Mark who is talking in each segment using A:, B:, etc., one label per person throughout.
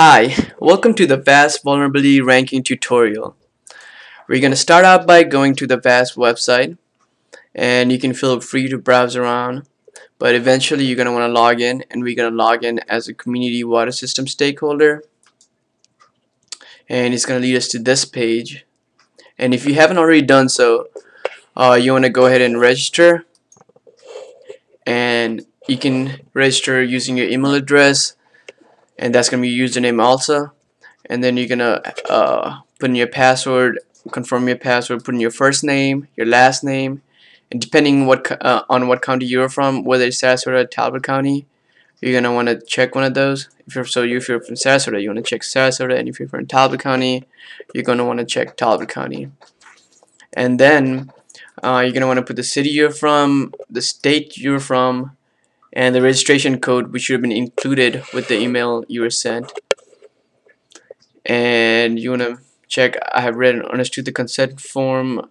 A: Hi, welcome to the VAST Vulnerability Ranking tutorial. We're going to start out by going to the VAST website, and you can feel free to browse around, but eventually you're going to want to log in, and we're going to log in as a community water system stakeholder, and it's going to lead us to this page. And if you haven't already done so, you want to go ahead and register, and you can register using your email address, and that's going to be your username also. And then you're gonna put in your password, confirm your password, put in your first name, your last name, and depending on what county you're from, whether it's Sarasota or Talbot County, you're gonna want to check one of those. If you're from Sarasota, you want to check Sarasota, and if you're from Talbot County, you're gonna want to check Talbot County. And then you're gonna want to put the city you're from, the state you're from, and the registration code, which should have been included with the email you were sent. And you want to check I have read and understood the consent form,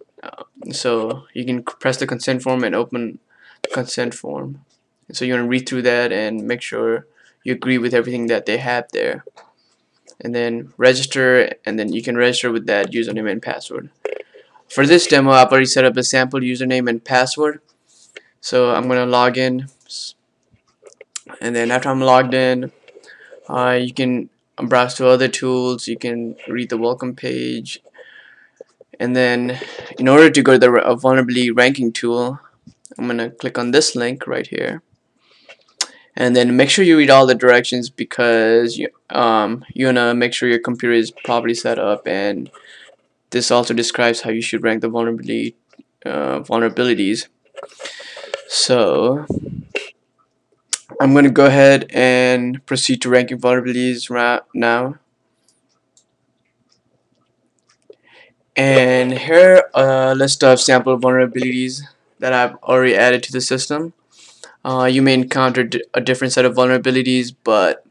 A: so you can press the consent form and open the consent form. So you want to read through that and make sure you agree with everything that they have there, and then register, and then you can register with that username and password. For this demo, I've already set up a sample username and password, so I'm gonna log in, and then after I'm logged in, you can browse to other tools, you can read the welcome page, and then in order to go to the vulnerability ranking tool, I'm gonna click on this link right here, and then make sure you read all the directions, because you wanna make sure your computer is properly set up, and this also describes how you should rank the vulnerabilities. So I'm gonna go ahead and proceed to ranking vulnerabilities right now. And here are a list of sample vulnerabilities that I've already added to the system. You may encounter a different set of vulnerabilities, but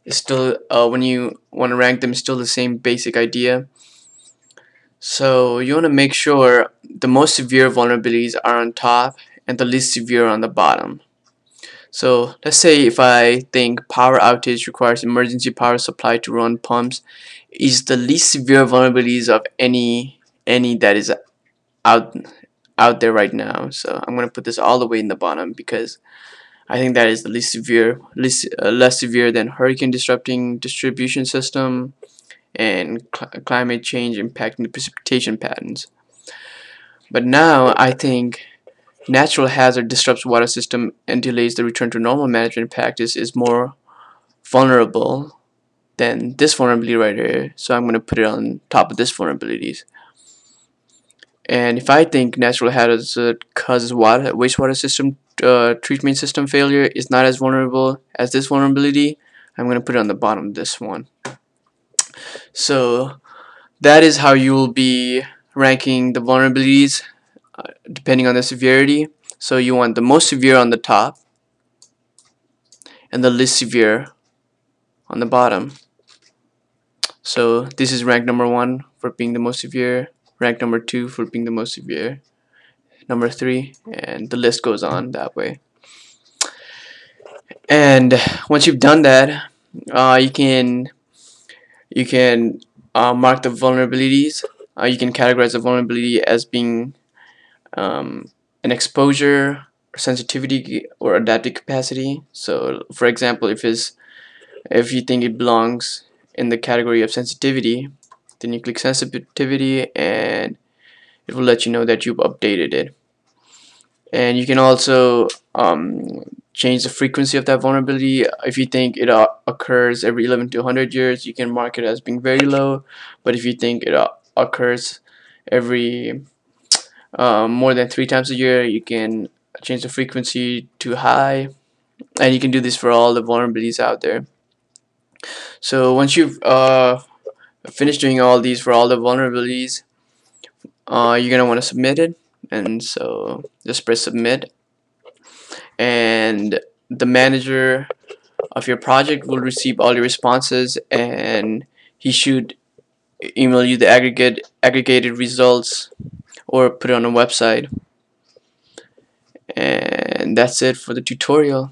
A: it's still, when you want to rank them, it's still the same basic idea. So you want to make sure the most severe vulnerabilities are on top and the least severe on the bottom. So let's say if I think power outage requires emergency power supply to run pumps is the least severe vulnerabilities of any that is out there right now. So I'm gonna put this all the way in the bottom, because I think that is the least severe, less severe than hurricane disrupting distribution system and climate change impacting the precipitation patterns. But now I think natural hazard disrupts water system and delays the return to normal management practice is more vulnerable than this vulnerability right here. So I'm going to put it on top of this vulnerabilities. And if I think natural hazard causes wastewater system treatment system failure is not as vulnerable as this vulnerability, I'm going to put it on the bottom of this one. So that is how you will be ranking the vulnerabilities depending on the severity. So you want the most severe on the top and the least severe on the bottom. So this is rank number 1 for being the most severe, rank number 2 for being the most severe, number 3, and the list goes on that way. And once you've done that, you can mark the vulnerabilities. You can categorize the vulnerability as being an exposure, sensitivity, or adaptive capacity. So for example, if you think it belongs in the category of sensitivity, then you click sensitivity and it will let you know that you've updated it. And you can also change the frequency of that vulnerability. If you think it occurs every 11 to 100 years, you can mark it as being very low. But if you think it occurs every more than 3 times a year, you can change the frequency to high. And you can do this for all the vulnerabilities out there. So once you've finished doing all these for all the vulnerabilities, you're gonna want to submit it. And so just press submit, and the manager of your project will receive all your responses, and he should email you the aggregated results or put it on a website. And that's it for the tutorial.